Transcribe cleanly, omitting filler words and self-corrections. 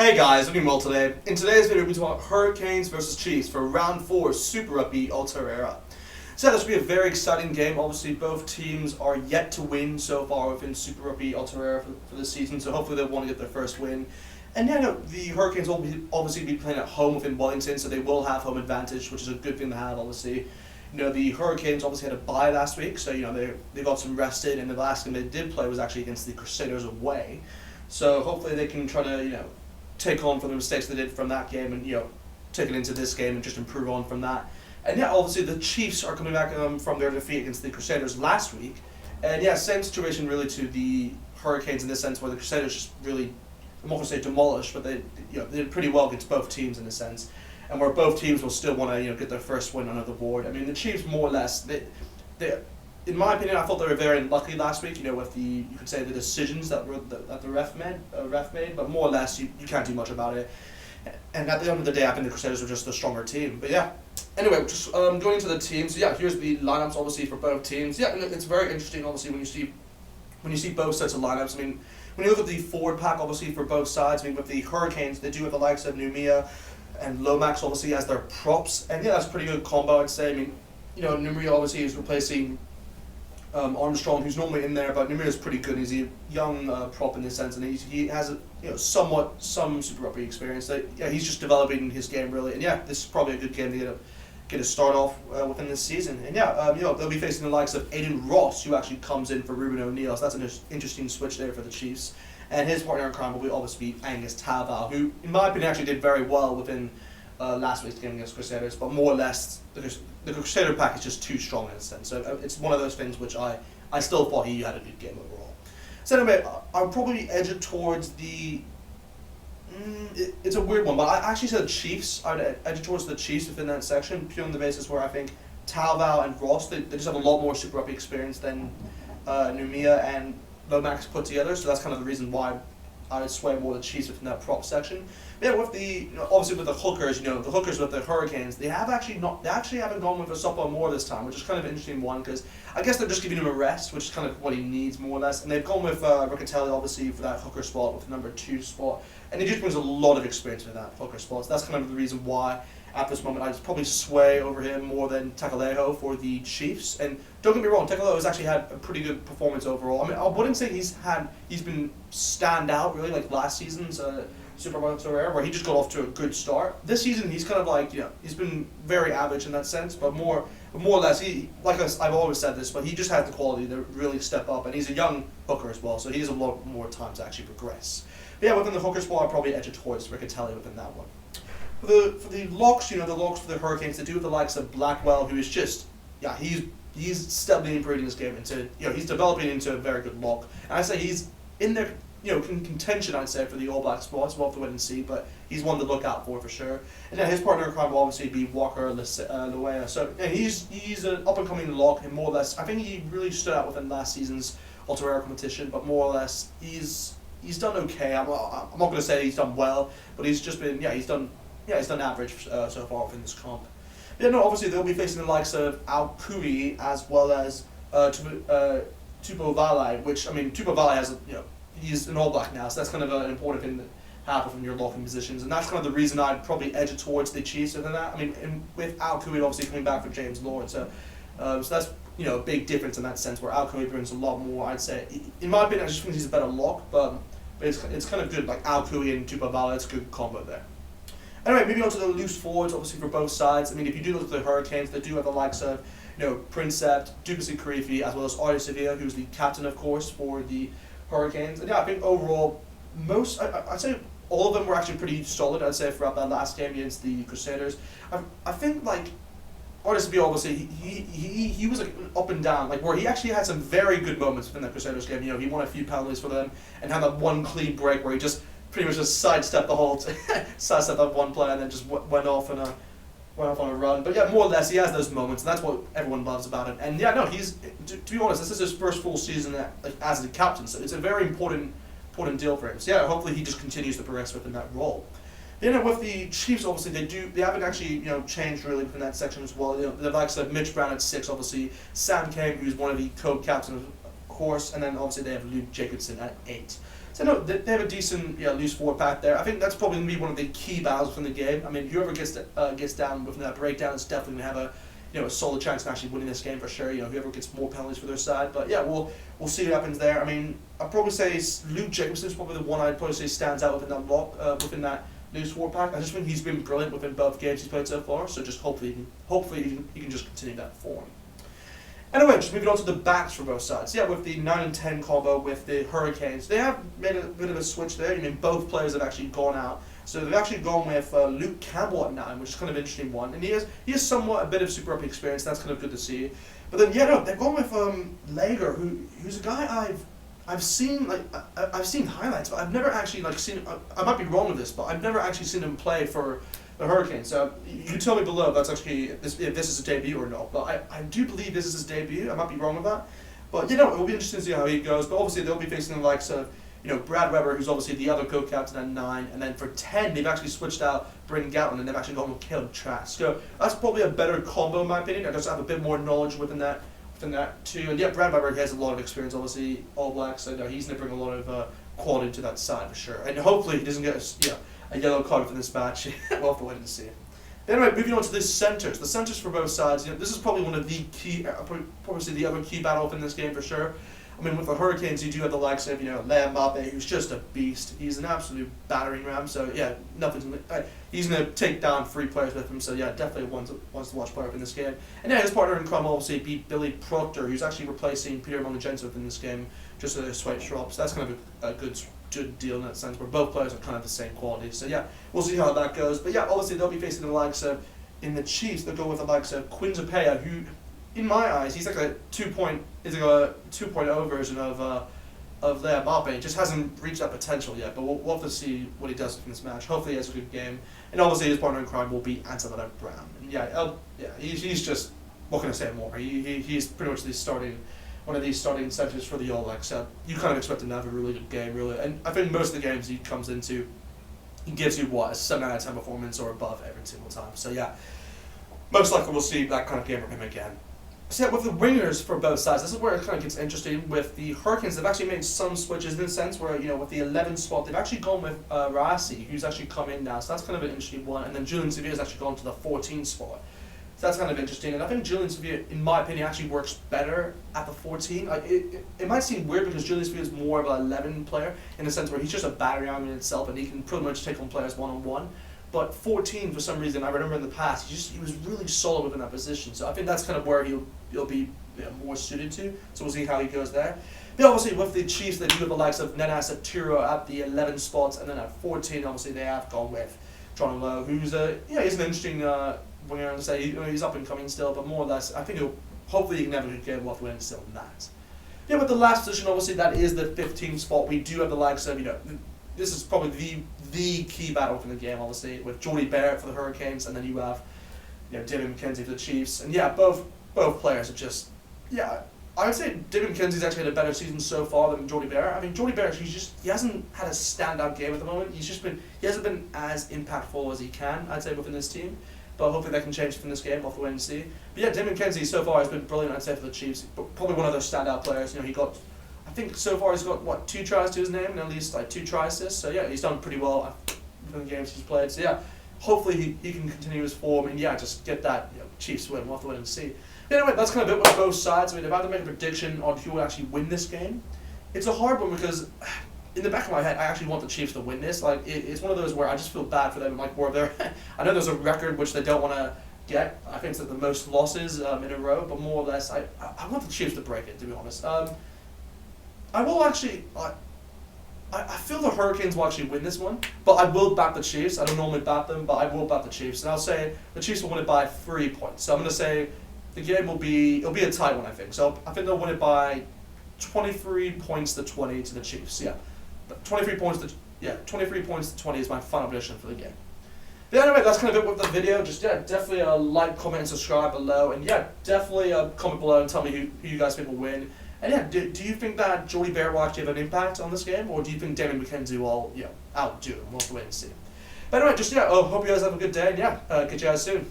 Hey guys, doing well today. In today's video, we'll be talking about Hurricanes versus Chiefs for round 4 Super Rugby Aotearoa. So this will be a very exciting game. Obviously, both teams are yet to win so far within Super Rugby Aotearoa for this season, so hopefully they'll want to get their first win. And yeah, no, the Hurricanes will obviously be playing at home within Wellington, so they will have home advantage, which is a good thing to have, obviously. You know, the Hurricanes obviously had a bye last week, so you know they got some rested, and the last game they did play was actually against the Crusaders away. So hopefully they can try to, take on from the mistakes they did from that game and, take it into this game and just improve on from that. And yeah, obviously the Chiefs are coming back from their defeat against the Crusaders last week. And yeah, same situation really to the Hurricanes in this sense, where the Crusaders just really, I'm not going to say demolished, but they did pretty well against both teams in a sense. And where both teams will still want to get their first win under the board. I mean, the Chiefs more or less, they in my opinion, I thought they were very unlucky last week. With the decisions that the ref made, but more or less you can't do much about it. And at the end of the day, I think the Crusaders were just the stronger team. But yeah, anyway, just going into the teams. So yeah, here's the lineups obviously for both teams. Yeah, and it's very interesting obviously when you see both sets of lineups. I mean, when you look at the forward pack obviously for both sides. I mean, with the Hurricanes, they do have the likes of Numia and Lomax obviously as their props, and yeah, that's a pretty good combo, I'd say. I mean, Numia obviously is replacing Armstrong, who's normally in there, but Numia is pretty good. He's a young prop in this sense, and he has some Super Rugby experience. So, yeah, he's just developing his game really, and yeah, this is probably a good game to get a start off within this season. And yeah, they'll be facing the likes of Aiden Ross, who actually comes in for Ruben O'Neill. So that's an interesting switch there for the Chiefs. And his partner in crime will obviously be Angus Taval, who, in my opinion, actually did very well within last week's game against Crusaders, but more or less the Crusader pack is just too strong in a sense. So it's one of those things which I still thought he had a good game overall. So anyway, I'll probably edge it towards the. It's a weird one, but I actually said Chiefs. I'd edge it towards the Chiefs within that section, purely on the basis where I think Talval and Ross they just have a lot more Super Rugby experience than Numia and Lomax put together. So that's kind of the reason why I would sway more the Chiefs within that prop section. But yeah, with the obviously with the hookers, the hookers with the Hurricanes, they actually haven't gone with a Sopo more this time, which is kind of an interesting one because I guess they're just giving him a rest, which is kind of what he needs more or less. And they've gone with Riccatelli obviously for that hooker spot with the number 2 spot, and he just brings a lot of experience with that hooker spot. So that's kind of the reason why at this moment I'd probably sway over him more than Takaleho for the Chiefs. And don't get me wrong, Takaleho has actually had a pretty good performance overall. I mean, I wouldn't say he's been stand out really like last season's Super Rugby Aotearoa, where he just got off to a good start. This season he's kind of like he's been very average in that sense, but more or less I've always said this, but he just has the quality to really step up, and he's a young hooker as well, so he has a lot more time to actually progress. But yeah, within the hooker spot, I'd probably edge it towards Riccatelli within that one. For the locks, the locks for the Hurricanes, they do have the likes of Blackwell, who is just, he's steadily improving his game into, he's developing into a very good lock. And I say he's in there, in contention, I'd say, for the All Black spots. We'll have to wait and see, but he's one to look out for sure. And then his partner in crime will obviously be Walker Loea. So yeah, he's an up and coming lock, and more or less, I think he really stood out within last season's Aotearoa competition, but more or less he's done okay. I'm not going to say he's done well, but he's just been he's done average so far within this comp. Yeah, no, obviously they'll be facing the likes of Alcui as well as Tupo Valai, which, I mean, Tupo Valai has, he's an All Black now, so that's kind of an important thing to have from your locking positions, and that's kind of the reason I'd probably edge it towards the Chiefs than that. I mean, with Alcui obviously coming back for James Lord, so that's, a big difference in that sense, where Alcui brings a lot more, I'd say. In my opinion, I just think he's a better lock, but it's kind of good, like Alcui and Tupo Valai, it's a good combo there. Anyway, moving on to the loose forwards, obviously for both sides. I mean, if you do look at the Hurricanes, they do have the likes of, Princept, Duplessis Karifi, as well as Artie Sevilla, who's the captain, of course, for the Hurricanes. And yeah, I think overall, I'd say all of them were actually pretty solid, I'd say, throughout that last game against the Crusaders. I think, like, Artie Sevilla, obviously, he was like up and down, like where he actually had some very good moments within the Crusaders game. He won a few penalties for them and had that one clean break where he just pretty much just sidestepped that one play and then just went off on a run. But yeah, more or less he has those moments, and that's what everyone loves about him. And yeah, no, he's to be honest, this is his first full season as the captain, so it's a very important deal for him. So yeah, hopefully he just continues to progress within that role. Then with the Chiefs, obviously they haven't actually changed really within that section as well. The likes of Mitch Brown at 6, obviously Sam Kane, who's one of the co-captains of course, and then obviously they have Luke Jacobson at 8. So no, they have a decent loose forward pack there. I think that's probably going to be one of the key battles from the game. I mean, whoever gets down within that breakdown is definitely going to have a solid chance of actually winning this game for sure. Whoever gets more penalties for their side. But yeah, we'll see what happens there. I mean, I'd probably say Luke Jacobson is probably the one I'd probably say stands out within that loose forward pack. I just think he's been brilliant within both games he's played so far. So just hopefully he can just continue that form. Anyway, just moving on to the backs for both sides. Yeah, with the 9 and 10 combo with the Hurricanes, they have made a bit of a switch there. I mean, both players have actually gone out. So they've actually gone with Luke Campbell at 9, which is kind of an interesting one. And he has somewhat a bit of Super Rugby experience. That's kind of good to see. But then they've gone with Lager, who's a guy I've seen highlights, but I've never actually seen. I might be wrong with this, but I've never actually seen him play for the Hurricanes. So you tell me below if that's actually if this is a debut or not. But I do believe this is his debut. I might be wrong with that. But it will be interesting to see how he goes. But obviously they'll be facing the likes of Brad Weber, who's obviously the other co-captain at 9, and then for 10 they've actually switched out Brandon Gatlin and they've actually gone with Caleb Trask. So that's probably a better combo in my opinion. I just have a bit more knowledge within that too. And Brad Weber has a lot of experience, obviously All Blacks, so he's going to bring a lot of quality to that side for sure. And hopefully he doesn't get a yellow card for this match. We'll have to wait and see. Anyway, moving on to the centres. The centres for both sides. This is probably one of the key, probably the other key battle in this game for sure. I mean, with the Hurricanes, you do have the likes of Liam Mbappe, who's just a beast. He's an absolute battering ram. So he's gonna take down 3 players with him. So definitely one to watch player up in this game. And his partner in crime obviously beat Billy Proctor, who's actually replacing Peter Monagento in this game, just a slight swap. So that's kind of a good deal in that sense, where both players are kind of the same quality. So we'll see how that goes. But obviously they'll be facing the likes of, in the Chiefs, they'll go with the likes of Quinzapea, who, in my eyes, he's like a 2.0 version of Liam Mbappe. He just hasn't reached that potential yet, but we'll have to see what he does in this match. Hopefully he has a good game. And obviously his partner in crime will be Antonella Brown. And he's just, what can I say more? He's pretty much one of these starting centres for the All Blacks. So you kind of expect him to have a really good game, really. And I think most of the games he comes into, he gives you a 7 out of 10 performance or above every single time. So most likely we'll see that kind of game from him again. So with the wingers for both sides, this is where it kind of gets interesting. With the Hurricanes, they've actually made some switches in the sense where, with the 11 spot, they've actually gone with Rasi, who's actually come in now. So that's kind of an interesting one. And then Julian Sevilla has actually gone to the 14 spot. So that's kind of interesting. And I think Julian Sevilla, in my opinion, actually works better at the 14. It might seem weird because Julian Sevilla is more of an 11 player in the sense where he's just a battering ram in itself and he can pretty much take on players one-on-one. But 14, for some reason, I remember in the past, he was really solid within that position. So I think that's kind of where he'll be more suited to. So we'll see how he goes there. But obviously with the Chiefs, they do have the likes of Aotearoa at the 11 spots, and then at 14, obviously they have gone with John Lowe, who's he's an interesting winger. To say he's up and coming still, but more or less, I think hopefully he can have a good game. We'll have to win still in that. With the last position, obviously that is the 15 spot. We do have the likes of this is probably the key battle for the game, obviously, with Jordie Barrett for the Hurricanes, and then you have David McKenzie for the Chiefs. And both players are just I would say David McKenzie's actually had a better season so far than Jordie Barrett. I mean, Jordie Barrett, he hasn't had a standout game at the moment. He hasn't been as impactful as he can, I'd say, within this team. But hopefully that can change from this game. We'll have to wait and see. But David McKenzie so far has been brilliant, I'd say, for the Chiefs. Probably one of those standout players. I think so far he's got 2 tries to his name and at least 2 try assists. So he's done pretty well in the games he's played. So hopefully he can continue his form and just get that Chiefs win. We'll have to wait and see. Anyway, that's kind of it with both sides. I mean, if I had to make a prediction on who will actually win this game, it's a hard one because in the back of my head, I actually want the Chiefs to win this. It's one of those where I just feel bad for them. More of their, I know there's a record which they don't want to get. I think it's the most losses in a row, but more or less, I want the Chiefs to break it. To be honest, I will actually. I feel the Hurricanes will actually win this one, but I will back the Chiefs. I don't normally back them, but I will back the Chiefs, and I'll say the Chiefs will win it by 3 points. So I'm going to say the game it'll be a tight one, I think. So I think they'll win it by 23 points to 20 to the Chiefs. 23 points to 20 is my final prediction for the game. But anyway, that's kind of it with the video. Just definitely like, comment, and subscribe below, and definitely comment below and tell me who you guys think will win. And do you think that Jordie Barrett will actually have an impact on this game, or do you think David McKenzie will outdo him? We'll have to wait and see. But anyway, hope you guys have a good day, and catch you guys soon.